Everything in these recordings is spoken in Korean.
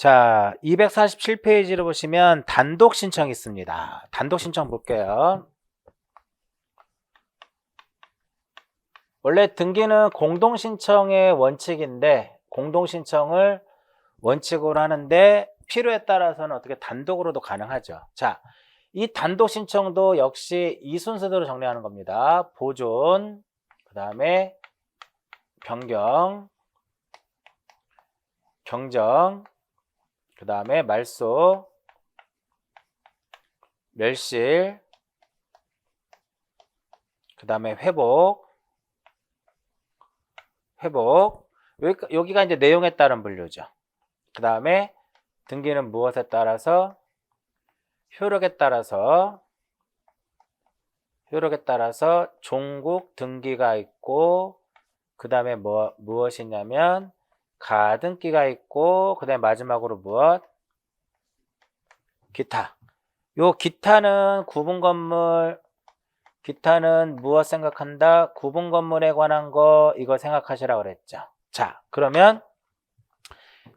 자, 247페이지를 보시면 단독 신청이 있습니다. 단독 신청 볼게요. 원래 등기는 공동 신청의 원칙인데 공동 신청을 원칙으로 하는데 필요에 따라서는 어떻게 단독으로도 가능하죠. 자, 이 단독 신청도 역시 이 순서대로 정리하는 겁니다. 보존, 그 다음에 변경, 경정, 그 다음에 말소, 멸실, 그 다음에 회복. 여기가 이제 내용에 따른 분류죠. 그 다음에 등기는 무엇에 따라서? 효력에 따라서 종국 등기가 있고, 그 다음에 무엇이냐면 가등기가 있고, 그 다음에 마지막으로 무엇? 기타. 요 기타는 구분 건물, 기타는 무엇 생각한다? 구분 건물에 관한 거 이거 생각하시라고 그랬죠. 자, 그러면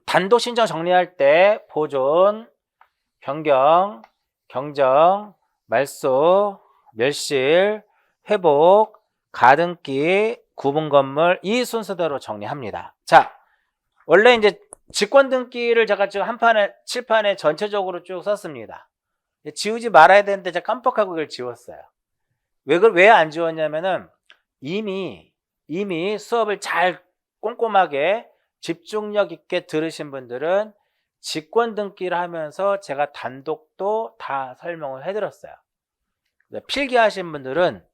단독 신청 정리할 때 보존, 변경, 경정, 말소, 멸실, 회복, 가등기, 구분 건물 이 순서대로 정리합니다. 자, 원래 이제 직권 등기를 제가 지금 칠판에 전체적으로 쭉 썼습니다. 지우지 말아야 되는데 제가 깜빡하고 이걸 지웠어요. 왜 안 지웠냐면은 이미 수업을 잘 꼼꼼하게 집중력 있게 들으신 분들은 직권 등기를 하면서 제가 단독도 다 설명을 해드렸어요. 필기하신 분들은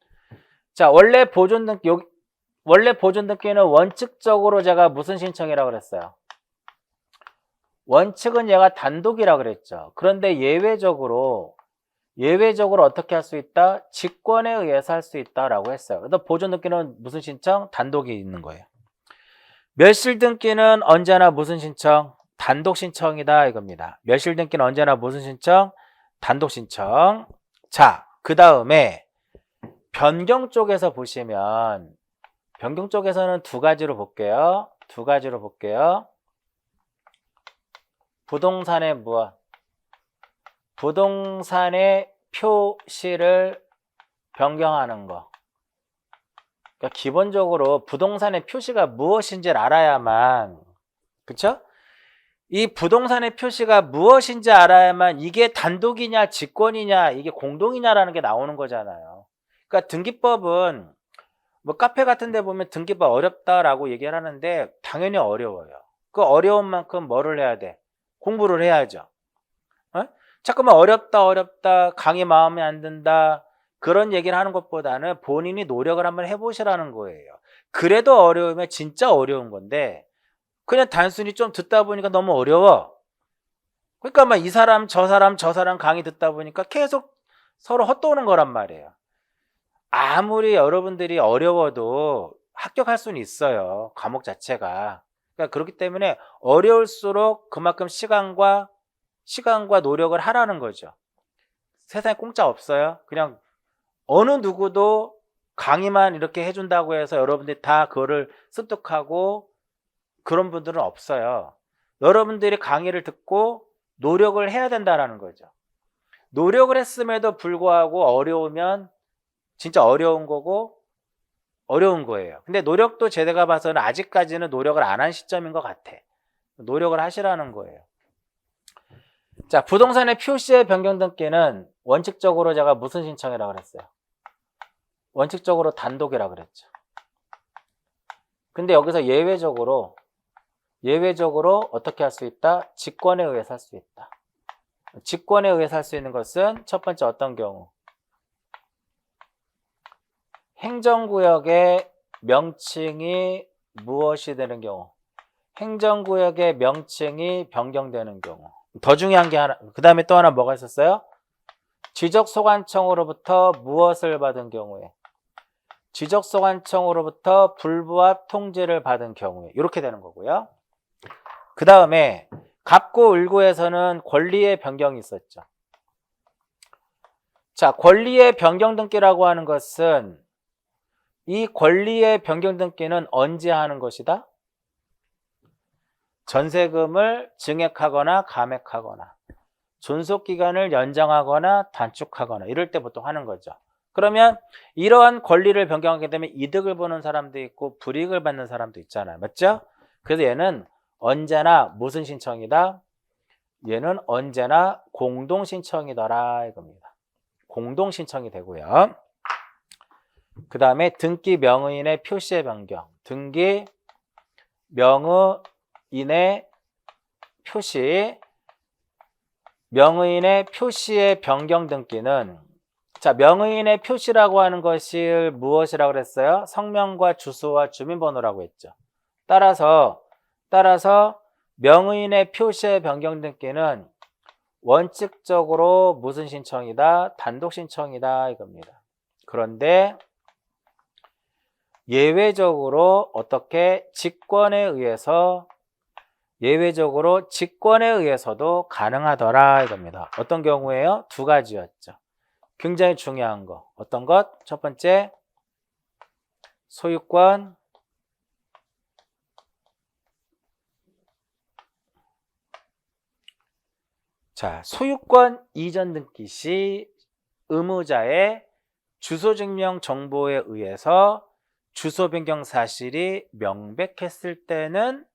자, 원래 보존 등기는 원칙적으로 제가 무슨 신청이라고 그랬어요? 원칙은 얘가 단독이라고 그랬죠. 그런데 예외적으로 어떻게 할 수 있다? 직권에 의해서 할 수 있다라고 했어요. 그래서 보존 등기는 무슨 신청? 단독이 있는 거예요. 멸실 등기는 언제나 무슨 신청? 단독 신청이다 이겁니다. 멸실 등기는 언제나 무슨 신청? 단독 신청. 자, 그 다음에 변경 쪽에서 보시면 변경 쪽에서는 두 가지로 볼게요. 부동산의 무엇? 부동산의 표시를 변경하는 거. 그러니까 기본적으로 부동산의 표시가 무엇인지를 알아야만, 그쵸? 이 부동산의 표시가 무엇인지 알아야만 이게 단독이냐 직권이냐 이게 공동이냐라는 게 나오는 거잖아요. 그러니까 등기법은 뭐 카페 같은 데 보면 등기법 어렵다라고 얘기를 하는데 당연히 어려워요. 그 어려운 만큼 뭐를 해야 돼? 공부를 해야죠. 어? 자꾸만 어렵다 강의 마음에 안 든다 그런 얘기를 하는 것보다는 본인이 노력을 한번 해보시라는 거예요. 그래도 어려우면 진짜 어려운 건데 그냥 단순히 좀 듣다 보니까 너무 어려워. 그러니까 막 이 사람 저 사람 강의 듣다 보니까 계속 서로 헛도는 거란 말이에요. 아무리 여러분들이 어려워도 합격할 수는 있어요. 과목 자체가. 그러니까 그렇기 때문에 어려울수록 그만큼 시간과 노력을 하라는 거죠. 세상에 공짜 없어요. 그냥 어느 누구도 강의만 이렇게 해준다고 해서 여러분들이 다 그거를 습득하고 그런 분들은 없어요. 여러분들이 강의를 듣고 노력을 해야 된다는 거죠. 노력을 했음에도 불구하고 어려우면 진짜 어려운 거고 어려운 거예요. 근데 노력도 제가 봐서는 아직까지는 노력을 안 한 시점인 것 같아. 노력을 하시라는 거예요. 자, 부동산의 표시의 변경 등기는 원칙적으로 제가 무슨 신청이라고 그랬어요? 원칙적으로 단독이라고 그랬죠. 근데 여기서 예외적으로 어떻게 할 수 있다? 직권에 의해서 할 수 있다. 직권에 의해서 할 수 있는 것은 첫 번째 어떤 경우? 행정구역의 명칭이 무엇이 되는 경우? 행정구역의 명칭이 변경되는 경우. 더 중요한 게 하나, 그 다음에 또 하나 뭐가 있었어요? 지적소관청으로부터 무엇을 받은 경우에? 지적소관청으로부터 불부합 통지를 받은 경우에 이렇게 되는 거고요. 그 다음에 갑구 을구에서는 권리의 변경이 있었죠. 자, 권리의 변경 등기라고 하는 것은 이 권리의 변경 등기는 언제 하는 것이다? 전세금을 증액하거나 감액하거나 존속기간을 연장하거나 단축하거나 이럴 때 보통 하는 거죠. 그러면 이러한 권리를 변경하게 되면 이득을 보는 사람도 있고 불이익을 받는 사람도 있잖아요. 맞죠? 그래서 얘는 언제나 무슨 신청이다? 얘는 언제나 공동신청이더라 이겁니다. 공동신청이 되고요. 그 다음에 등기 명의인의 표시의 변경. 등기 명의인의 표시. 명의인의 표시의 변경 등기는 자, 명의인의 표시라고 하는 것을 무엇이라고 그랬어요? 성명과 주소와 주민번호라고 했죠. 따라서 명의인의 표시의 변경 등기는 원칙적으로 무슨 신청이다? 단독 신청이다 이겁니다. 그런데 예외적으로 어떻게 직권에 의해서도 가능하더라 이겁니다. 어떤 경우에요? 두 가지였죠. 굉장히 중요한 거. 어떤 것? 첫 번째, 소유권. 자, 소유권 이전 등기 시 의무자의 주소 증명 정보에 의해서 주소 변경 사실이 명백했을 때는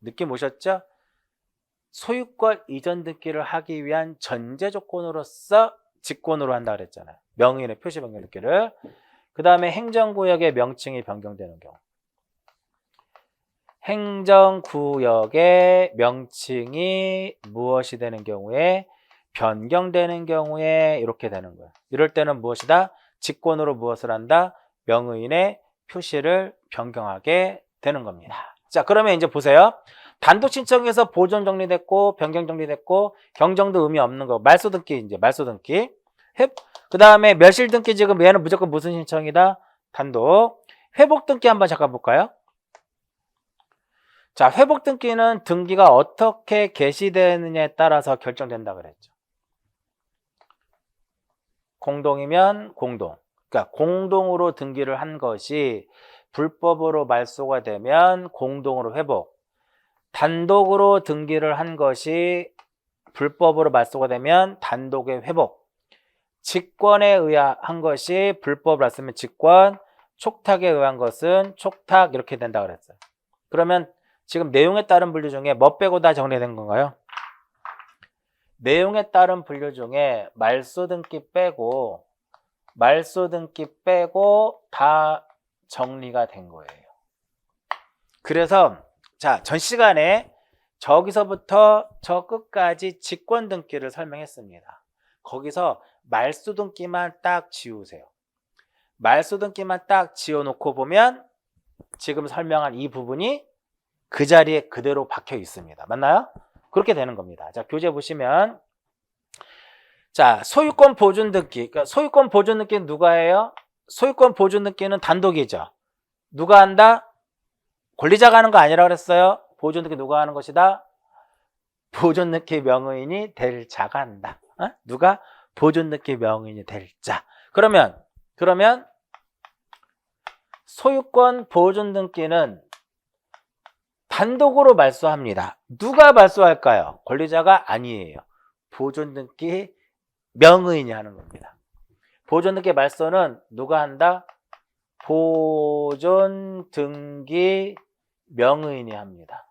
느낌 오셨죠? 소유권 이전 등기를 하기 위한 전제 조건으로서 직권으로 한다 그랬잖아요. 명의인의 표시 변경 등기를. 그 다음에 행정구역의 명칭이 변경되는 경우. 행정구역의 명칭이 무엇이 되는 경우에 변경되는 경우에 이렇게 되는 거예요. 이럴 때는 무엇이다? 직권으로 무엇을 한다? 명의인의 표시를 변경하게 되는 겁니다. 자, 그러면 이제 보세요. 단독 신청에서 보존 정리됐고 변경 정리됐고 경정도 의미 없는 거. 말소 등기 이제 말소 등기. 그 다음에 멸실 등기 지금 얘는 무조건 무슨 신청이다? 단독. 회복 등기 한번 잠깐 볼까요? 자, 회복 등기는 등기가 어떻게 개시되느냐에 따라서 결정된다 그랬죠. 공동이면 공동. 그러니까 공동으로 등기를 한 것이 불법으로 말소가 되면 공동으로 회복. 단독으로 등기를 한 것이 불법으로 말소가 되면 단독의 회복. 직권에 의한 것이 불법으로 말소하면 직권, 촉탁에 의한 것은 촉탁 이렇게 된다 그랬어요. 그러면 지금 내용에 따른 분류 중에 뭐 빼고 다 정리된 건가요? 내용에 따른 분류 중에 말소 등기 빼고 다 정리가 된 거예요. 그래서 자, 전 시간에 저기서부터 저 끝까지 직권 등기를 설명했습니다. 거기서 말소 등기만 딱 지우세요. 말소 등기만 딱 지워놓고 보면 지금 설명한 이 부분이 그 자리에 그대로 박혀 있습니다. 맞나요? 그렇게 되는 겁니다. 자, 교재 보시면 자, 소유권 보존 등기. 그러니까 소유권 보존 등기는 누가 해요? 소유권 보존 등기는 단독이죠. 누가 한다? 권리자가 하는 거 아니라고 그랬어요. 보존 등기 누가 하는 것이다? 보존 등기 명의인이 될 자가 한다. 누가? 보존 등기 명의인이 될 자. 그러면 소유권 보존 등기는 단독으로 말소합니다. 누가 말소할까요? 권리자가 아니에요. 보존 등기 명의인이 하는 겁니다. 보존 등기 말소는 누가 한다? 보존 등기 명의인이 합니다.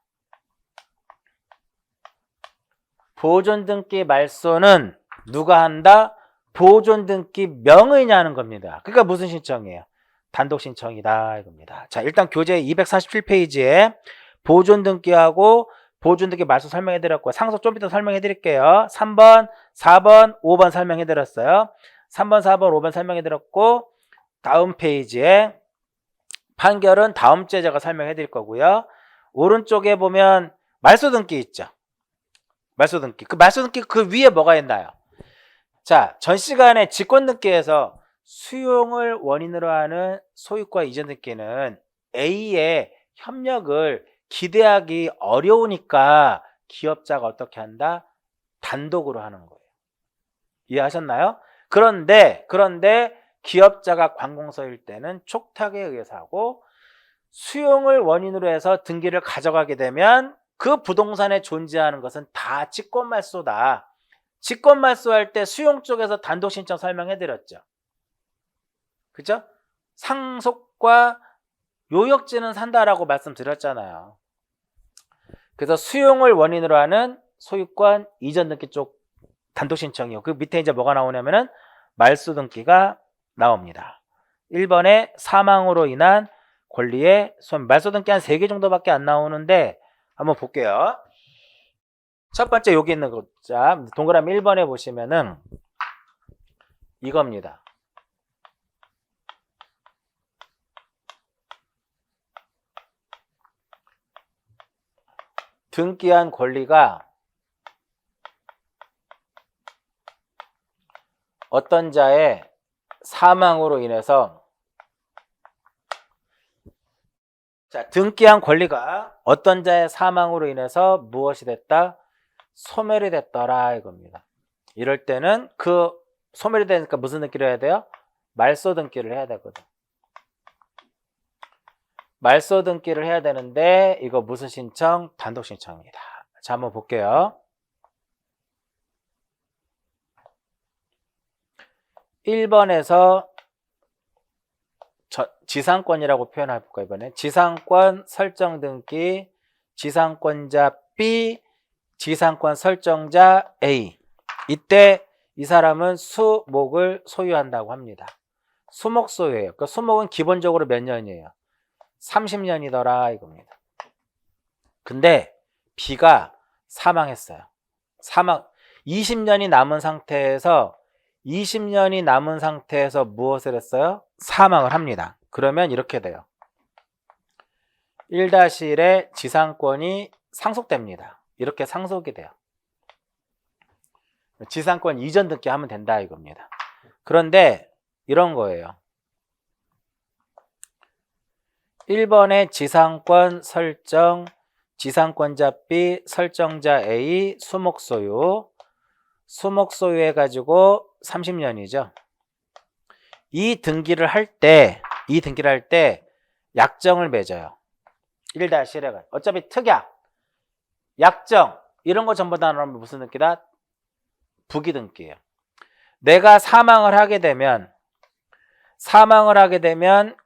보존 등기 말소는 누가 한다? 보존 등기 명의인이 하는 겁니다. 그러니까 무슨 신청이에요? 단독 신청이다 이겁니다. 자, 일단 교재 247페이지에 보존 등기하고 보존 등기 말소 설명해 드렸고 상속 좀 이따 설명해 드릴게요. 3번, 4번, 5번 설명해 드렸어요. 3번, 4번, 5번 설명해 드렸고 다음 페이지에 판결은 다음 주에 제가 설명해 드릴 거고요. 오른쪽에 보면 말소 등기 있죠. 말소 등기. 그 말소 등기 그 위에 뭐가 있나요? 자, 전 시간에 직권 등기에서 수용을 원인으로 하는 소유권 이전 등기는 A의 협력을 기대하기 어려우니까 기업자가 어떻게 한다? 단독으로 하는 거예요. 이해하셨나요? 그런데 기업자가 관공서일 때는 촉탁에 의해서 하고 수용을 원인으로 해서 등기를 가져가게 되면 그 부동산에 존재하는 것은 다 직권말소다. 직권말소할 때 수용 쪽에서 단독신청 설명해드렸죠. 그죠? 상속과 요역지는 산다라고 말씀드렸잖아요. 그래서 수용을 원인으로 하는 소유권 이전 등기 쪽 단독신청이요. 그 밑에 이제 뭐가 나오냐면은 말소 등기가 나옵니다. 1번에 사망으로 인한 권리의 손. 말소 등기 한 3개 정도밖에 안 나오는데 한번 볼게요. 첫 번째 여기 있는 거. 자, 동그라미 1번에 보시면은 이겁니다. 등기한 권리가 어떤 자의 사망으로 인해서, 자, 등기한 권리가 어떤 자의 사망으로 인해서 무엇이 됐다? 소멸이 됐더라 이겁니다. 이럴 때는 그 소멸이 되니까 무슨 등기를 해야 돼요? 말소 등기를 해야 되거든. 말소 등기를 해야 되는데 이거 무슨 신청? 단독 신청입니다. 자, 한번 볼게요. 1번에서 지상권이라고 표현해볼까 이번에. 지상권 설정 등기, 지상권자 B, 지상권 설정자 A. 이때 이 사람은 수목을 소유한다고 합니다. 수목 소유예요. 그러니까 수목은 기본적으로 몇 년이에요? 30년이더라 이겁니다. 근데 B가 사망했어요. 20년이 남은 상태에서 무엇을 했어요? 사망을 합니다. 그러면 이렇게 돼요. 1-1의 지상권이 상속됩니다. 이렇게 상속이 돼요. 지상권 이전 등기 하면 된다 이겁니다. 그런데 이런 거예요. 1번의 지상권 설정, 지상권자 B, 설정자 A, 수목소유. 수목소유 해가지고 30년이죠. 이 등기를 할 때 약정을 맺어요. 1-1가. 어차피 특약, 약정, 이런 거 전부 다 넣으면 무슨 등기다? 부기등기예요. 내가 사망을 하게 되면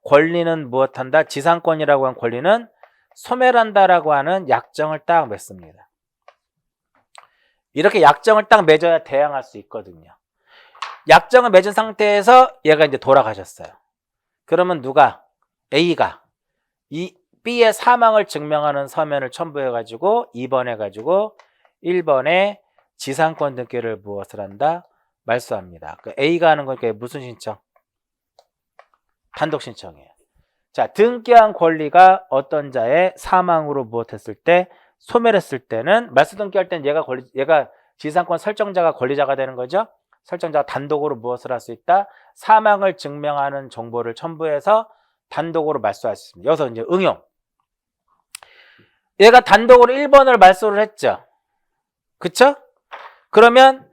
권리는 무엇한다? 지상권이라고 한 권리는 소멸한다라고 하는 약정을 딱 맺습니다. 이렇게 약정을 딱 맺어야 대항할 수 있거든요. 약정을 맺은 상태에서 얘가 이제 돌아가셨어요. 그러면 누가? A가 이 B의 사망을 증명하는 서면을 첨부해가지고 2번해가지고 1번에 지상권 등기를 무엇을 한다? 말소합니다. 그 A가 하는 거니까 무슨 신청? 단독 신청이에요. 자, 등기한 권리가 어떤 자의 사망으로 무엇했을 때 소멸했을 때는 말소 등기할 때는 얘가 지상권 설정자가 권리자가 되는 거죠. 설정자가 단독으로 무엇을 할 수 있다? 사망을 증명하는 정보를 첨부해서 단독으로 말소할 수 있습니다. 여기서 이제 응용. 얘가 단독으로 1번을 말소를 했죠. 그쵸? 그러면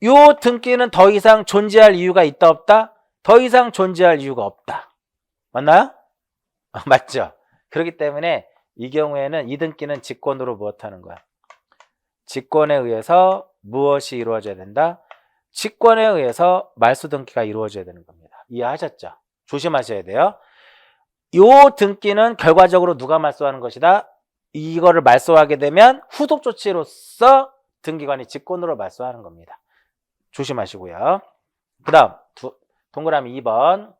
이 등기는 더 이상 존재할 이유가 있다 없다? 더 이상 존재할 이유가 없다. 맞나요? 맞죠? 그렇기 때문에 이 경우에는 이 등기는 직권으로 무엇하는 거야? 직권에 의해서 무엇이 이루어져야 된다? 직권에 의해서 말소 등기가 이루어져야 되는 겁니다. 이해하셨죠? 조심하셔야 돼요. 이 등기는 결과적으로 누가 말소하는 것이다? 이거를 말소하게 되면 후속 조치로서 등기관이 직권으로 말소하는 겁니다. 조심하시고요. 그 다음 동그라미 2번.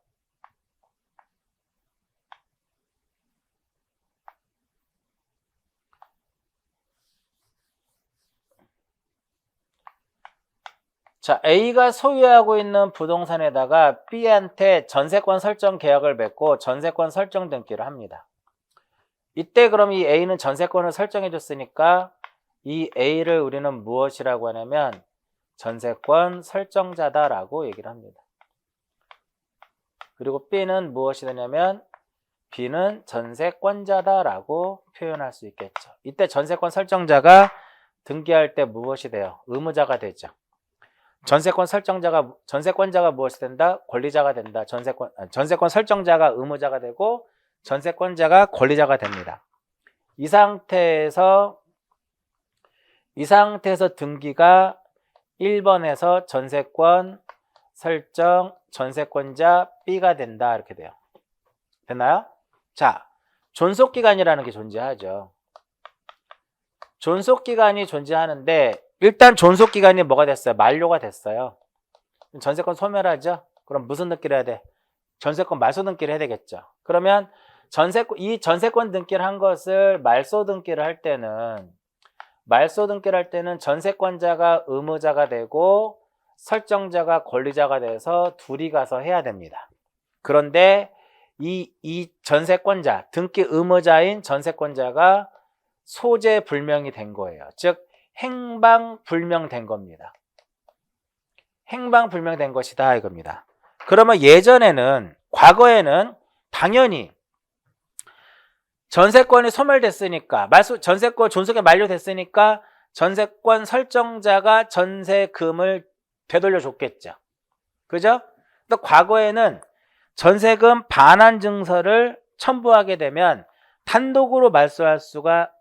자, A가 소유하고 있는 부동산에다가 B한테 전세권 설정 계약을 맺고 전세권 설정 등기를 합니다. 이때 그럼 이 A는 전세권을 설정해 줬으니까 이 A를 우리는 무엇이라고 하냐면 전세권 설정자다라고 얘기를 합니다. 그리고 B는 무엇이 되냐면 B는 전세권자다라고 표현할 수 있겠죠. 이때 전세권 설정자가 등기할 때 무엇이 돼요? 의무자가 되죠. 전세권자가 무엇이 된다? 권리자가 된다. 전세권 설정자가 의무자가 되고 전세권자가 권리자가 됩니다. 이 상태에서 이 상태에서 등기가 1번에서 전세권 설정 전세권자 B가 된다 이렇게 돼요. 됐나요? 자, 존속기간이라는 게 존재하죠. 존속기간이 존재하는데 일단 존속기간이 뭐가 됐어요? 만료가 됐어요. 전세권 소멸하죠? 그럼 무슨 등기를 해야 돼? 전세권 말소 등기를 해야 되겠죠. 그러면 이 전세권 등기를 한 것을 말소 등기를 할 때는 전세권자가 의무자가 되고 설정자가 권리자가 돼서 둘이 가서 해야 됩니다. 그런데 이 전세권자, 등기 의무자인 전세권자가 소재 불명이 된 거예요. 즉 행방 불명된 겁니다. 행방 불명된 것이다 이겁니다. 그러면 과거에는 당연히 전세권이 소멸됐으니까 전세권 존속이 만료됐으니까 전세권 설정자가 전세금을 되돌려 줬겠죠. 그죠? 또 과거에는 전세금 반환 증서를 첨부하게 되면 단독으로 말소할 수가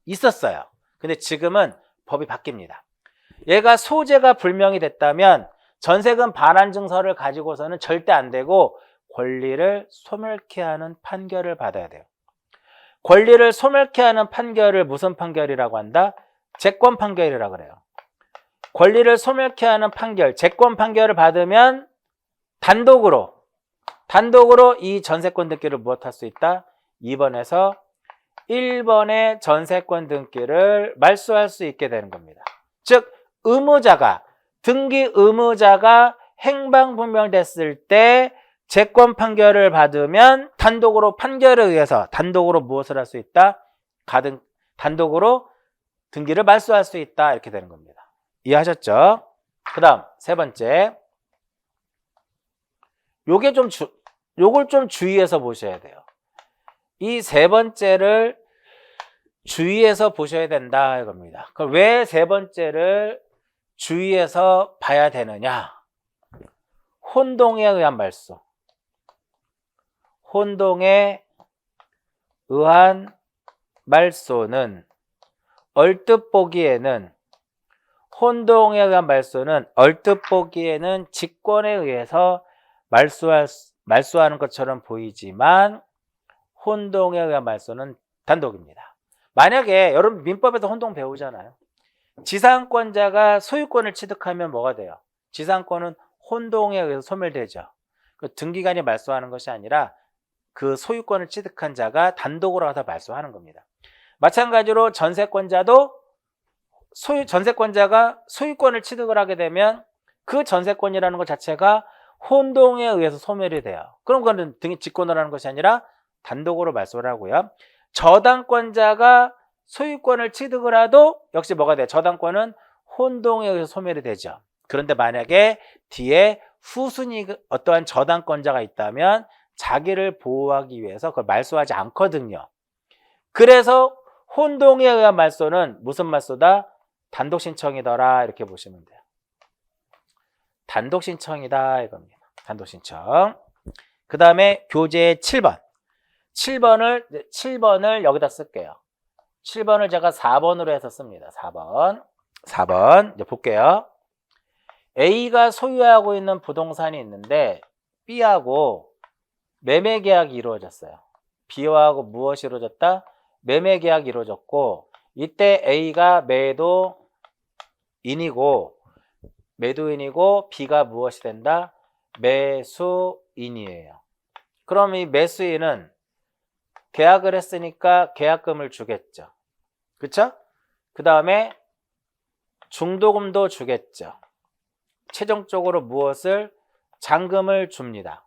있었어요. 근데 지금은 법이 바뀝니다. 얘가 소재가 불명이 됐다면 전세금 반환 증서를 가지고서는 절대 안 되고 권리를 소멸케 하는 판결을 받아야 돼요. 권리를 소멸케 하는 판결을 무슨 판결이라고 한다? 재권 판결이라고 그래요. 권리를 소멸케 하는 판결, 재권 판결을 받으면 단독으로 이 전세권 등기를 무엇할 수 있다? 2번에서 1번의 전세권 등기를 말소할 수 있게 되는 겁니다. 즉 등기 의무자가 행방불명됐을 때 재권 판결을 받으면 판결에 의해서 단독으로 무엇을 할 수 있다? 단독으로 등기를 말소할 수 있다 이렇게 되는 겁니다. 이해하셨죠? 그 다음 세 번째, 요걸 좀 주의해서 보셔야 돼요. 이 세 번째를 주의해서 보셔야 된다 이겁니다. 그럼 왜 세 번째를 주의해서 봐야 되느냐? 혼동에 의한 말소. 혼동에 의한 말소는 얼뜻 보기에는 직권에 의해서 말소하는 것처럼 보이지만 혼동에 의한 말소는 단독입니다. 만약에 여러분 민법에서 혼동 배우잖아요. 지상권자가 소유권을 취득하면 뭐가 돼요? 지상권은 혼동에 의해서 소멸되죠. 등기관이 말소하는 것이 아니라 그 소유권을 취득한 자가 단독으로 가서 말소하는 겁니다. 마찬가지로 전세권자가 소유권을 취득을 하게 되면 그 전세권이라는 것 자체가 혼동에 의해서 소멸이 돼요. 그럼 그건 직권을 하는 것이 아니라 단독으로 말소를 하고요. 저당권자가 소유권을 취득을 해도 역시 뭐가 돼요? 저당권은 혼동에 의해서 소멸이 되죠. 그런데 만약에 뒤에 후순위 어떠한 저당권자가 있다면 자기를 보호하기 위해서 그걸 말소하지 않거든요. 그래서 혼동에 의한 말소는 무슨 말소다? 단독 신청이더라 이렇게 보시면 돼요. 단독 신청이다 이겁니다. 단독 신청. 그 다음에 교재 7번. 7번을 여기다 쓸게요. 7번을 제가 4번으로 해서 씁니다. 4번. 이제 볼게요. A가 소유하고 있는 부동산이 있는데 B하고 매매 계약이 이루어졌어요. B하고 무엇이 이루어졌다? 매매 계약이 이루어졌고 이때 A가 매도인이고 B가 무엇이 된다? 매수인이에요. 그럼 이 매수인은 계약을 했으니까 계약금을 주겠죠. 그쵸? 그 다음에 중도금도 주겠죠. 최종적으로 무엇을? 잔금을 줍니다.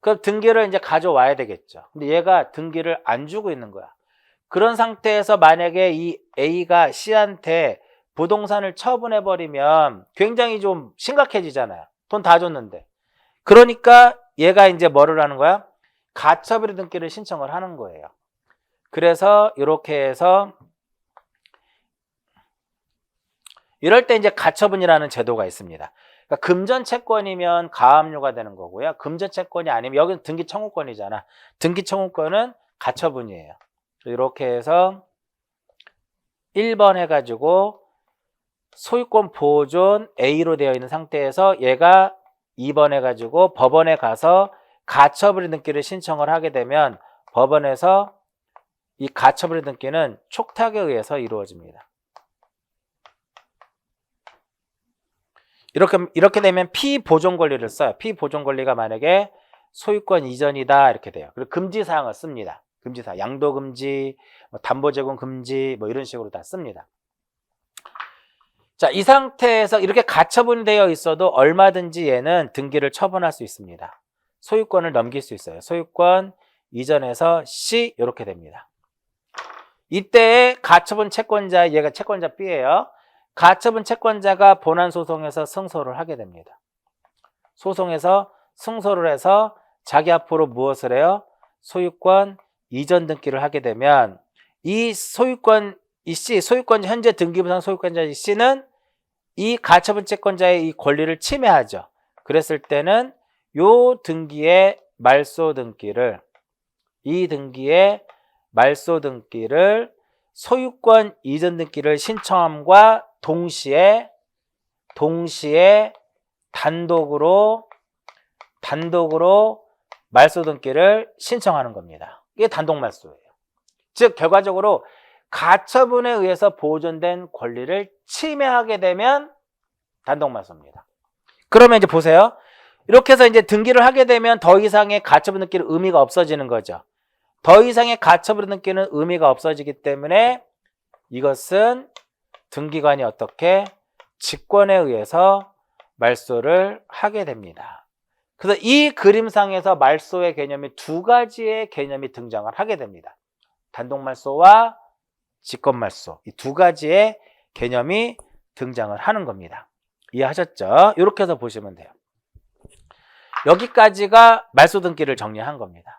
그럼 등기를 이제 가져와야 되겠죠. 근데 얘가 등기를 안 주고 있는 거야. 그런 상태에서 만약에 이 A가 C한테 부동산을 처분해버리면 굉장히 좀 심각해지잖아요. 돈 다 줬는데. 그러니까 얘가 이제 뭐를 하는 거야? 가처분 등기를 신청을 하는 거예요. 그래서 이렇게 해서 이럴 때 이제 가처분이라는 제도가 있습니다. 그러니까 금전 채권이면 가압류가 되는 거고요. 금전 채권이 아니면 여기는 등기 청구권이잖아. 등기 청구권은 가처분이에요. 이렇게 해서 1번 해가지고 소유권 보존 A로 되어 있는 상태에서 얘가 2번 해가지고 법원에 가서 가처분의 등기를 신청을 하게 되면 법원에서 이 가처분의 등기는 촉탁에 의해서 이루어집니다. 이렇게 되면 피보존 권리를 써요. 피보존 권리가 만약에 소유권 이전이다 이렇게 돼요. 그리고 금지사항을 씁니다. 금지사항, 양도금지, 담보제공 금지 이런 식으로 다 씁니다. 자, 이 상태에서 이렇게 가처분이 되어 있어도 얼마든지 얘는 등기를 처분할 수 있습니다. 소유권을 넘길 수 있어요. 소유권 이전에서 C 이렇게 됩니다. 이때 가처분 채권자, 얘가 채권자 B예요. 가처분 채권자가 본안 소송에서 승소를 하게 됩니다. 소송에서 승소를 해서 자기 앞으로 무엇을 해요? 소유권 이전 등기를 하게 되면 이 소유권 이 C, 소유권 현재 등기부상 소유권자 이 C는 이 가처분 채권자의 이 권리를 침해하죠. 그랬을 때는 요 등기의 말소 등기를 이 등기의 말소 등기를 소유권 이전 등기를 신청함과 동시에 단독으로 말소 등기를 신청하는 겁니다. 이게 단독 말소예요. 즉 결과적으로 가처분에 의해서 보존된 권리를 침해하게 되면 단독 말소입니다. 그러면 이제 보세요. 이렇게 해서 이제 등기를 하게 되면 더 이상의 가처분 등기는 의미가 없어지는 거죠. 더 이상의 가처분 등기는 의미가 없어지기 때문에 이것은 등기관이 어떻게 직권에 의해서 말소를 하게 됩니다. 그래서 이 그림상에서 말소의 개념이 두 가지의 개념이 등장을 하게 됩니다. 단독 말소와 직권 말소, 이 두 가지의 개념이 등장을 하는 겁니다. 이해하셨죠? 이렇게 해서 보시면 돼요. 여기까지가 말소 등기를 정리한 겁니다.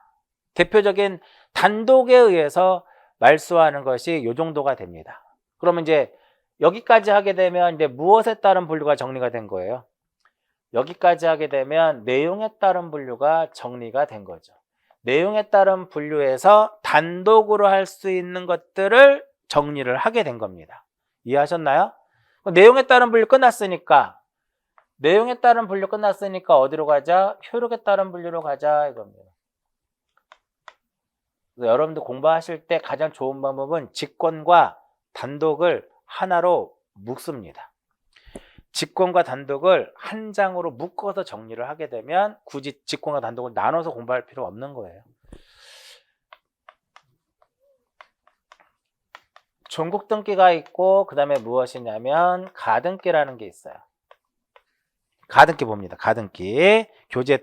대표적인 단독에 의해서 말소하는 것이 이 정도가 됩니다. 그러면 이제 여기까지 하게 되면 이제 무엇에 따른 분류가 정리가 된 거예요? 여기까지 하게 되면 내용에 따른 분류가 정리가 된 거죠. 내용에 따른 분류에서 단독으로 할 수 있는 것들을 정리를 하게 된 겁니다. 이해하셨나요? 내용에 따른 분류 끝났으니까 어디로 가자? 효력에 따른 분류로 가자 이겁니다. 여러분들 공부하실 때 가장 좋은 방법은 직권과 단독을 하나로 묶습니다. 직권과 단독을 한 장으로 묶어서 정리를 하게 되면 굳이 직권과 단독을 나눠서 공부할 필요가 없는 거예요. 종국 등기가 있고 그 다음에 무엇이냐면 가등기라는 게 있어요. 가등기 봅니다. 가등기 교재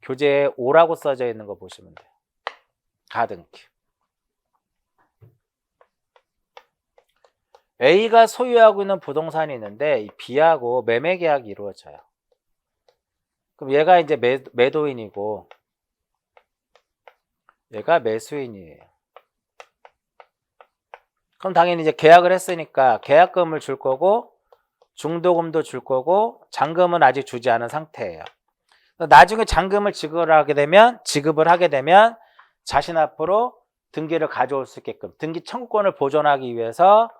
5라고 써져 있는 거 보시면 돼요. 가등기. A가 소유하고 있는 부동산이 있는데 이 B하고 매매 계약이 이루어져요. 그럼 얘가 이제 매도인이고 얘가 매수인이에요. 그럼 당연히 이제 계약을 했으니까 계약금을 줄 거고 중도금도 줄 거고 잔금은 아직 주지 않은 상태예요. 나중에 잔금을 지급을 하게 되면 자신 앞으로 등기를 가져올 수 있게끔 등기 청구권을 보존하기 위해서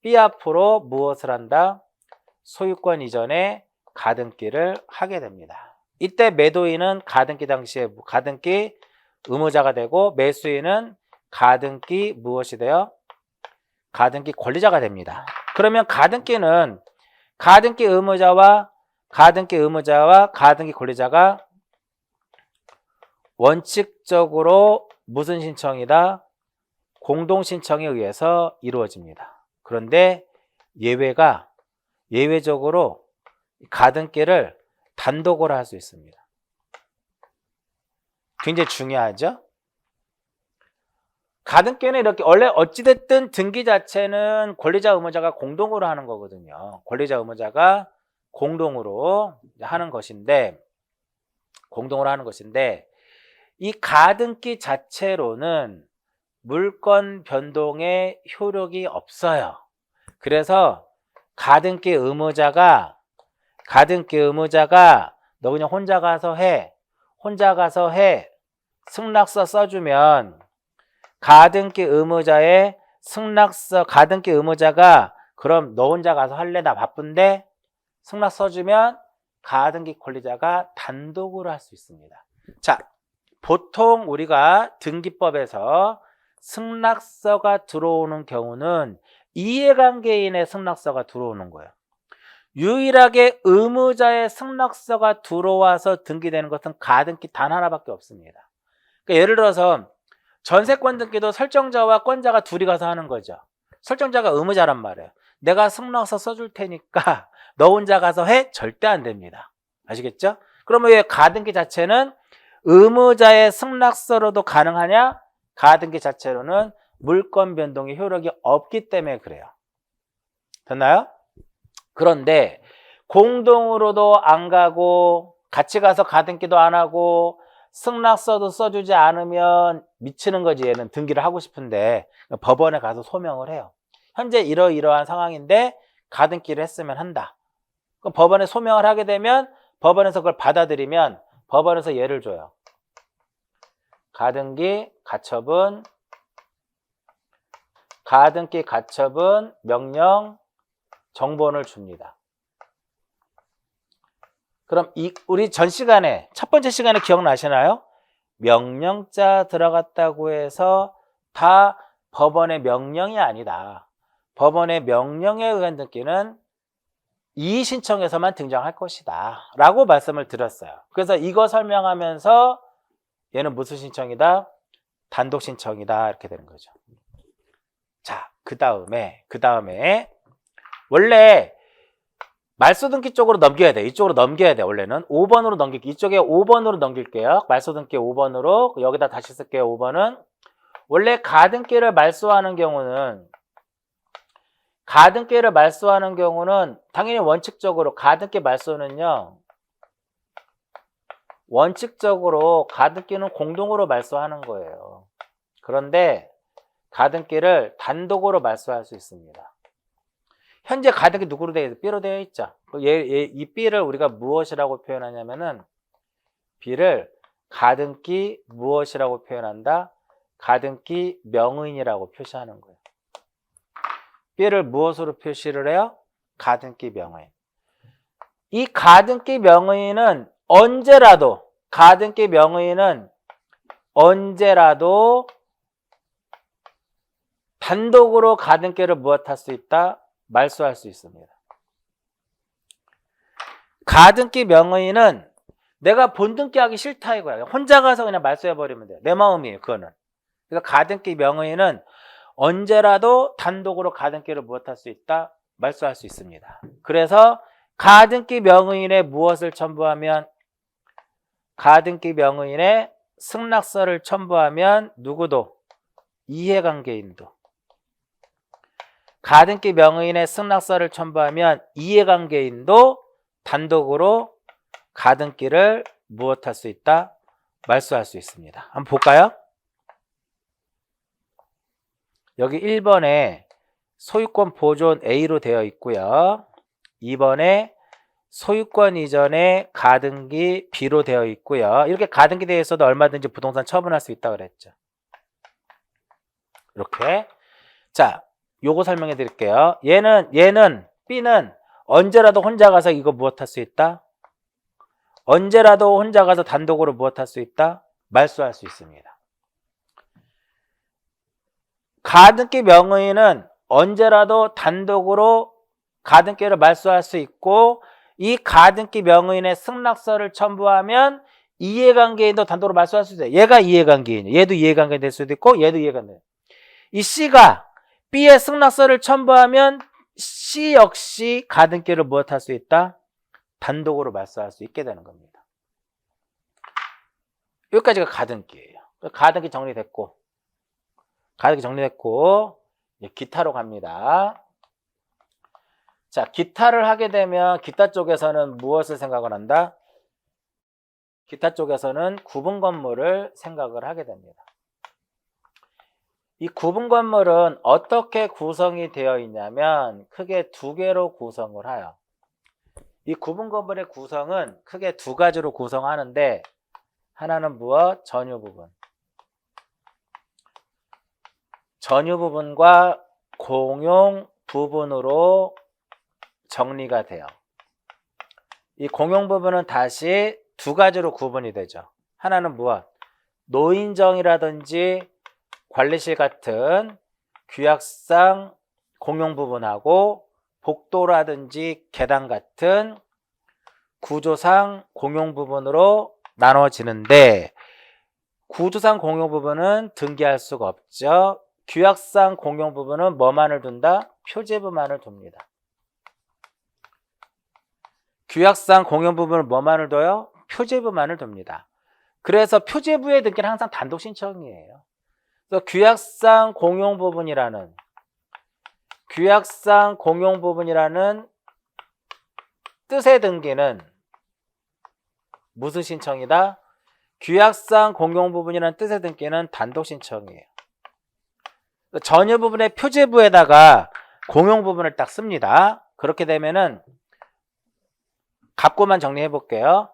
B 앞으로 무엇을 한다? 소유권 이전에 가등기를 하게 됩니다. 이때 매도인은 가등기 당시에 가등기 의무자가 되고 매수인은 가등기 무엇이 돼요? 가등기 권리자가 됩니다. 그러면 가등기는 가등기 의무자와 가등기 권리자가 원칙적으로 무슨 신청이다? 공동 신청에 의해서 이루어집니다. 그런데 예외적으로 가등기를 단독으로 할 수 있습니다. 굉장히 중요하죠? 가등기는 이렇게 원래 어찌됐든 등기 자체는 권리자 의무자가 공동으로 하는 거거든요. 권리자 의무자가 공동으로 하는 것인데 이 가등기 자체로는 물권 변동의 효력이 없어요. 그래서 가등기 의무자가 너 그냥 혼자 가서 해 승낙서 써주면 가등기 의무자의 승낙서 가등기 의무자가 그럼 너 혼자 가서 할래? 나 바쁜데? 승낙 써주면 가등기 권리자가 단독으로 할 수 있습니다. 자, 보통 우리가 등기법에서 승낙서가 들어오는 경우는 이해관계인의 승낙서가 들어오는 거예요. 유일하게 의무자의 승낙서가 들어와서 등기되는 것은 가등기 단 하나밖에 없습니다. 그러니까 예를 들어서 전세권 등기도 설정자와 권자가 둘이 가서 하는 거죠. 설정자가 의무자란 말이에요. 내가 승낙서 써줄 테니까 너 혼자 가서 해? 절대 안 됩니다. 아시겠죠? 그러면 왜 가등기 자체는 의무자의 승낙서로도 가능하냐? 가등기 자체로는 물권 변동의 효력이 없기 때문에 그래요. 됐나요? 그런데 공동으로도 안 가고 같이 가서 가등기도 안 하고 승낙서도 써주지 않으면 미치는 거지. 얘는 등기를 하고 싶은데 법원에 가서 소명을 해요. 현재 이러이러한 상황인데 가등기를 했으면 한다. 그럼 법원에 소명을 하게 되면 법원에서 그걸 받아들이면 법원에서 예를 줘요. 가등기 가처분 명령 정본을 줍니다. 그럼 우리 전 시간에 첫 번째 시간에 기억나시나요? 명령자 들어갔다고 해서 다 법원의 명령이 아니다. 법원의 명령에 의한 등기는 이의신청에서만 등장할 것이다 라고 말씀을 드렸어요. 그래서 이거 설명하면서 얘는 무슨 신청이다? 단독 신청이다 이렇게 되는 거죠. 자, 그 다음에 원래 말소등기 쪽으로 넘겨야 돼. 이쪽으로 넘겨야 돼. 원래는 5번으로 넘길게요. 이쪽에 5번으로 넘길게요. 말소등기 5번으로 여기다 다시 쓸게요. 5번은 원래 가등기를 말소하는 경우는 당연히 원칙적으로 가등기 말소는요. 원칙적으로 가등기는 공동으로 말소하는 거예요. 그런데 가등기를 단독으로 말소할 수 있습니다. 현재 가등기 누구로 되어 있죠? B로 되어 있죠. 이 B를 우리가 무엇이라고 표현하냐면은 B를 가등기 무엇이라고 표현한다? 가등기 명의인이라고 표시하는 거예요. B를 무엇으로 표시를 해요? 가등기 명의인. 이 가등기 명의인은 언제라도 단독으로 가등기를 무엇할 수 있다? 말소할 수 있습니다. 가등기 명의인은 내가 본등기 하기 싫다 이거야. 혼자 가서 그냥 말소해버리면 돼요. 내 마음이에요. 그거는. 그래서 가등기 명의인은 언제라도 단독으로 가등기를 무엇할 수 있다? 말소할 수 있습니다. 그래서 가등기 명의인에 무엇을 첨부하면 가등기 명의인에 승낙서를 첨부하면 누구도 이해관계인도 가등기 명의인의 승낙서를 첨부하면 이해관계인도 단독으로 가등기를 무엇할 수 있다? 말소할 수 있습니다. 한번 볼까요? 여기 1번에 소유권 보존 A로 되어 있고요. 2번에 소유권 이전에 가등기 B로 되어 있고요. 이렇게 가등기 되어 있어도 얼마든지 부동산 처분할 수 있다고 그랬죠. 이렇게. 자, 요거 설명해 드릴게요. 얘는 B는 언제라도 혼자 가서 이거 무엇 할 수 있다? 언제라도 혼자 가서 단독으로 무엇 할 수 있다? 말소할 수 있습니다. 가등기 명의인은 언제라도 단독으로 가등기를 말소할 수 있고 이 가등기 명의인의 승낙서를 첨부하면 이해관계인도 단독으로 말소할 수 있어요. 얘가 이해관계인이에요. 얘도 이해관계인 될 수도 있고 얘도 이해관계인. 이 C가 B의 승낙서를 첨부하면 C 역시 가등기를 무엇 할 수 있다? 단독으로 말소할 수 있게 되는 겁니다. 여기까지가 가등기예요. 가등기 정리됐고 기타로 갑니다. 자, 기타를 하게 되면 기타 쪽에서는 무엇을 생각을 한다? 기타 쪽에서는 구분 건물을 생각을 하게 됩니다. 이 구분 건물은 어떻게 구성이 되어 있냐면 크게 두 개로 구성을 해요. 이 구분 건물의 구성은 크게 두 가지로 구성하는데 하나는 무엇? 전유 부분. 전유 부분과 공용 부분으로 정리가 돼요. 이 공용 부분은 다시 두 가지로 구분이 되죠. 하나는 무엇? 노인정이라든지 관리실 같은 규약상 공용 부분하고 복도라든지 계단 같은 구조상 공용 부분으로 나눠지는데, 구조상 공용 부분은 등기할 수가 없죠. 규약상 공용 부분은 뭐만을 둔다? 표제부만을 둡니다. 규약상 공용 부분은 뭐만을 둬요? 표제부만을 둡니다. 그래서 표제부의 등기는 항상 단독 신청이에요. 그래서 규약상 공용 부분이라는 뜻의 등기는 무슨 신청이다? 규약상 공용 부분이라는 뜻의 등기는 단독 신청이에요. 전유 부분의 표제부에다가 공용 부분을 딱 씁니다. 그렇게 되면은 갑구만 정리해 볼게요.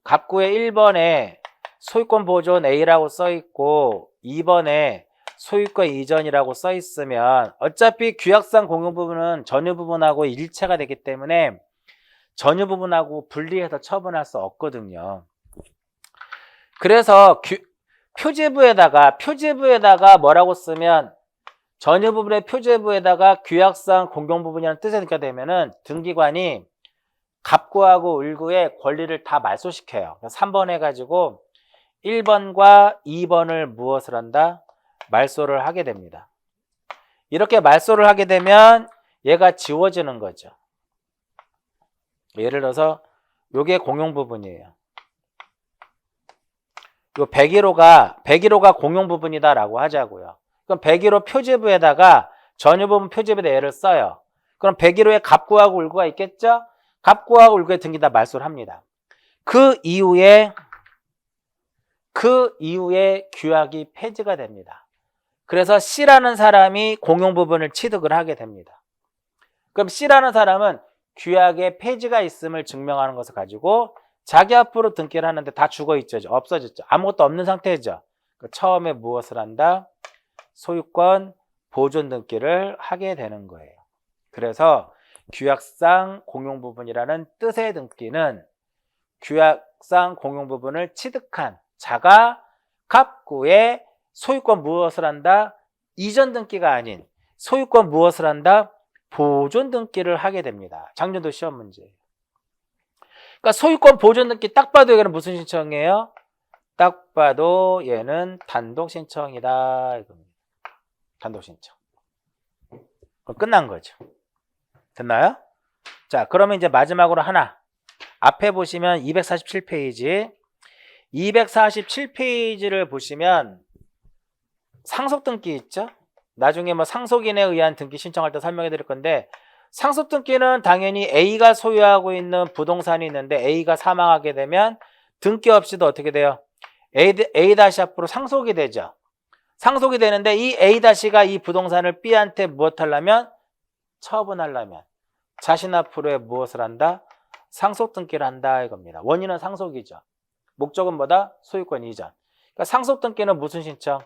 갑구의 1번에 소유권 보존 A라고 써 있고 2번에 소유권 이전이라고 써 있으면 어차피 규약상 공용 부분은 전유 부분하고 일체가 되기 때문에 전유 부분하고 분리해서 처분할 수 없거든요. 그래서 표제부에다가 뭐라고 쓰면 전유 부분의 표제부에다가 규약상 공용 부분이라는 뜻이 되면은 등기관이 갑구하고 을구의 권리를 다 말소시켜요. 3번 해가지고 1번과 2번을 무엇을 한다? 말소를 하게 됩니다. 이렇게 말소를 하게 되면 얘가 지워지는 거죠. 예를 들어서 요게 공용 부분이에요. 요 101호가 공용 부분이다 라고 하자고요. 그럼 101호 표제부에다가 전유 부분 표제부에다 얘를 써요. 그럼 101호에 갑구하고 을구가 있겠죠? 갑구하고 을구의 등기 다 말소를 합니다. 그 이후에 규약이 폐지가 됩니다. 그래서 C라는 사람이 공용 부분을 취득을 하게 됩니다. 그럼 C라는 사람은 규약의 폐지가 있음을 증명하는 것을 가지고 자기 앞으로 등기를 하는데 다 죽어 있죠. 없어졌죠. 아무것도 없는 상태죠. 처음에 무엇을 한다? 소유권 보존 등기를 하게 되는 거예요. 그래서 규약상 공용 부분이라는 뜻의 등기는 규약상 공용 부분을 취득한 자가 갑구에 소유권 무엇을 한다? 이전 등기가 아닌 소유권 무엇을 한다? 보존 등기를 하게 됩니다. 작년도 시험 문제예요. 그러니까 소유권 보존 등기 딱 봐도 얘는 무슨 신청이에요? 딱 봐도 얘는 단독 신청이다 이겁니다. 단독 신청. 그럼 끝난 거죠. 됐나요? 자, 그러면 이제 마지막으로 하나. 앞에 보시면 247페이지. 247페이지를 보시면 상속 등기 있죠? 나중에 뭐 상속인에 의한 등기 신청할 때 설명해 드릴 건데, 상속 등기는 당연히 A가 소유하고 있는 부동산이 있는데 A가 사망하게 되면 등기 없이도 어떻게 돼요? A 다시 앞으로 상속이 되죠. 상속이 되는데 이 A 다시가 이 부동산을 B한테 무엇 하려면? 처분하려면 자신 앞으로의 무엇을 한다? 상속 등기를 한다 이겁니다. 원인은 상속이죠. 목적은 뭐다? 소유권 이전. 그러니까 상속 등기는 무슨 신청?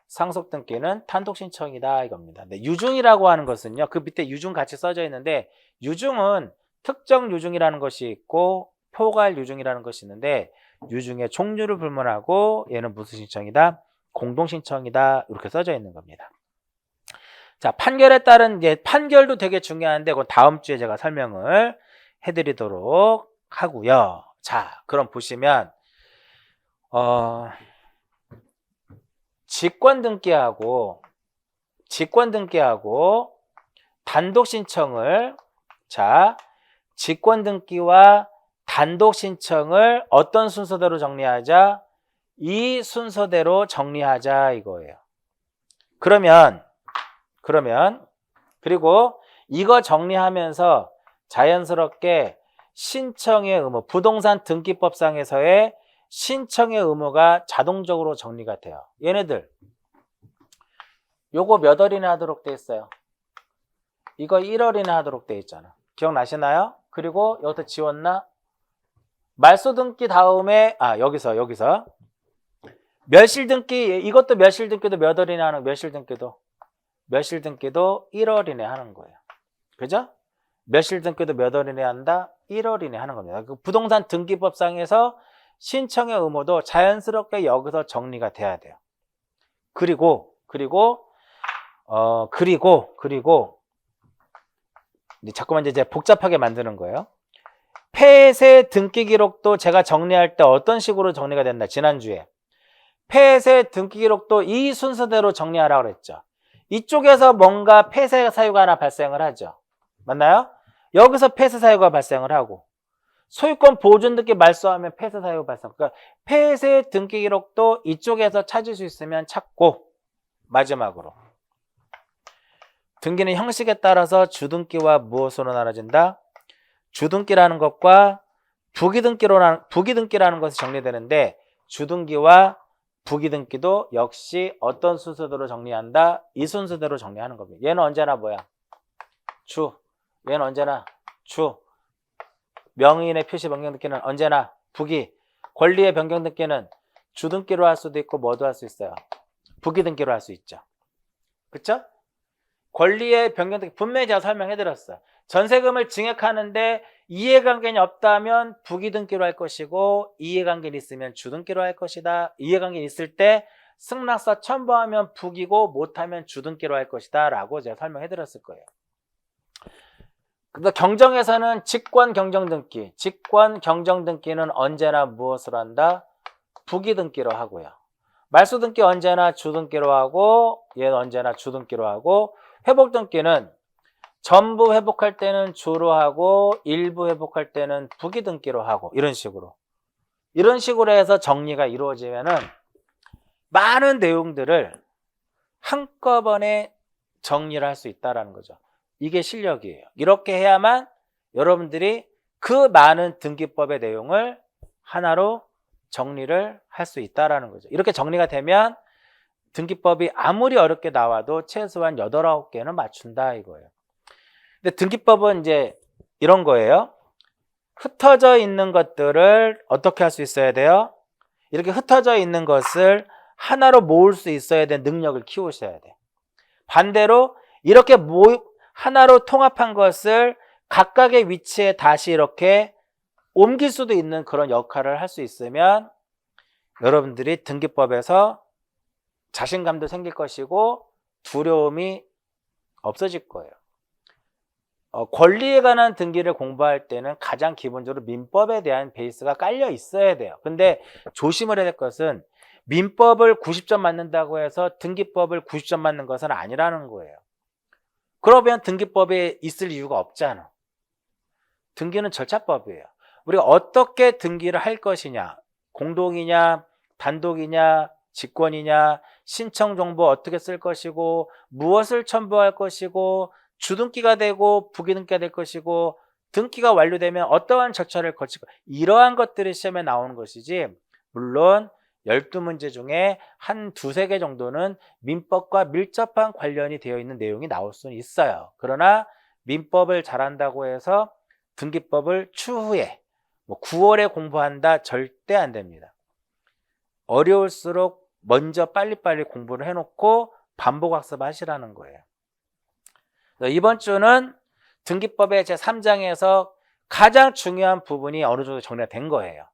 상속 등기는 단독 신청이다 이겁니다. 근데 유증이라고 하는 것은요, 그 밑에 유증 같이 써져 있는데, 유증은 특정 유증이라는 것이 있고 포괄 유증이라는 것이 있는데, 유증의 종류를 불문하고 얘는 무슨 신청이다? 공동 신청이다 이렇게 써져 있는 겁니다. 자, 판결에 따른 판결도 되게 중요한데 그건 다음 주에 제가 설명을 해드리도록 하고요. 자, 그럼 보시면 직권 등기하고 단독 신청을, 자, 직권 등기와 단독 신청을 어떤 순서대로 정리하자? 이 순서대로 정리하자 이거예요. 그리고 이거 정리하면서 자연스럽게 신청의 의무, 부동산 등기법상에서의 신청의 의무가 자동적으로 정리가 돼요. 얘네들 요거 몇 월이나 하도록 돼 있어요? 이거 1월이나 하도록 돼 있잖아. 기억나시나요? 그리고 여기서 지웠나? 말소 등기 다음에 여기서 멸실 등기, 이것도 멸실 등기도 몇 월이네 하는, 멸실 등기도 1월이네 하는 거예요. 그죠? 멸실 등기도 몇 월이네 한다? 1월이네 하는 겁니다. 그 부동산 등기법상에서 신청의 의무도 자연스럽게 여기서 정리가 돼야 돼요. 그리고 자꾸만 이제 복잡하게 만드는 거예요. 폐쇄 등기 기록도 제가 정리할 때 어떤 식으로 정리가 된다? 지난주에 폐쇄 등기 기록도 이 순서대로 정리하라고 그랬죠. 이쪽에서 뭔가 폐쇄 사유가 하나 발생을 하죠. 맞나요? 여기서 폐쇄 사유가 발생을 하고 소유권 보존 등기 말소하면 폐쇄 사유 발생. 그러니까 폐쇄 등기 기록도 이쪽에서 찾을 수 있으면 찾고, 마지막으로 등기는 형식에 따라서 주등기와 무엇으로 나눠진다? 주등기라는 것과 부기등기라는 것이 정리되는데, 주등기와 부기등기도 역시 어떤 순서대로 정리한다? 이 순서대로 정리하는 겁니다. 얘는 언제나 뭐야? 주. 얘는 언제나 주. 명의인의 표시 변경 등기는 언제나 부기. 권리의 변경 등기는 주등기로 할 수도 있고 뭐도 할 수 있어요? 부기등기로 할 수 있죠. 그쵸? 권리의 변경 등기 분명히 제가 설명해드렸어요. 전세금을 증액하는데 이해관계는 없다면 부기등기로 할 것이고 이해관계는 있으면 주등기로 할 것이다. 이해관계는 있을 때 승낙서 첨부하면 부기고 못하면 주등기로 할 것이다 라고 제가 설명해드렸을 거예요. 근데 경정에서는 직권 경정등기, 직권 경정등기는 언제나 무엇을 한다? 부기등기로 하고요. 말소등기 언제나 주등기로 하고 얘는 언제나 주등기로 하고, 회복등기는 전부 회복할 때는 주로 하고 일부 회복할 때는 부기등기로 하고, 이런 식으로 해서 정리가 이루어지면은 많은 내용들을 한꺼번에 정리를 할 수 있다는 거죠. 이게 실력이에요. 이렇게 해야만 여러분들이 그 많은 등기법의 내용을 하나로 정리를 할 수 있다는 거죠. 이렇게 정리가 되면 등기법이 아무리 어렵게 나와도 최소한 8, 9개는 맞춘다 이거예요. 근데 등기법은 이제 이런 거예요. 흩어져 있는 것들을 어떻게 할 수 있어야 돼요? 이렇게 흩어져 있는 것을 하나로 모을 수 있어야 되는 능력을 키우셔야 돼요. 반대로 이렇게 하나로 통합한 것을 각각의 위치에 다시 이렇게 옮길 수도 있는 그런 역할을 할 수 있으면 여러분들이 등기법에서 자신감도 생길 것이고 두려움이 없어질 거예요. 권리에 관한 등기를 공부할 때는 가장 기본적으로 민법에 대한 베이스가 깔려 있어야 돼요. 근데 조심을 해야 될 것은 민법을 90점 맞는다고 해서 등기법을 90점 맞는 것은 아니라는 거예요. 그러면 등기법에 있을 이유가 없잖아. 등기는 절차법이에요. 우리가 어떻게 등기를 할 것이냐, 공동이냐, 단독이냐, 직권이냐, 신청 정보 어떻게 쓸 것이고, 무엇을 첨부할 것이고, 주등기가 되고 부기등기가 될 것이고, 등기가 완료되면 어떠한 절차를 거치고, 이러한 것들이 시험에 나오는 것이지, 물론 12문제 중에 한 2-3개 정도는 민법과 밀접한 관련이 되어 있는 내용이 나올 수는 있어요. 그러나 민법을 잘한다고 해서 등기법을 추후에 9월에 공부한다? 절대 안 됩니다. 어려울수록 먼저 빨리빨리 공부를 해놓고 반복 학습하시라는 거예요. 이번 주는 등기법의 제3장에서 가장 중요한 부분이 어느 정도 정리가 된 거예요.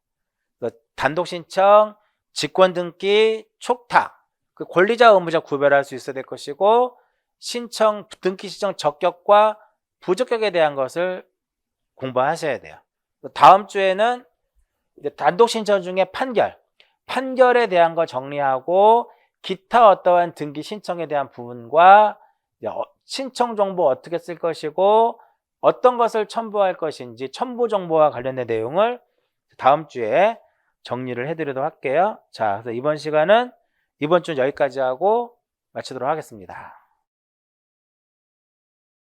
단독신청, 직권등기, 촉탁, 그 권리자 의무자 구별할 수 있어야 될 것이고, 등기 신청 적격과 부적격에 대한 것을 공부하셔야 돼요. 다음 주에는 단독신청 중에 판결에 대한 거 정리하고, 기타 어떠한 등기 신청에 대한 부분과 신청 정보 어떻게 쓸 것이고 어떤 것을 첨부할 것인지 첨부 정보와 관련된 내용을 다음 주에 정리를 해드리도록 할게요. 자, 그래서 이번 주는 여기까지 하고 마치도록 하겠습니다.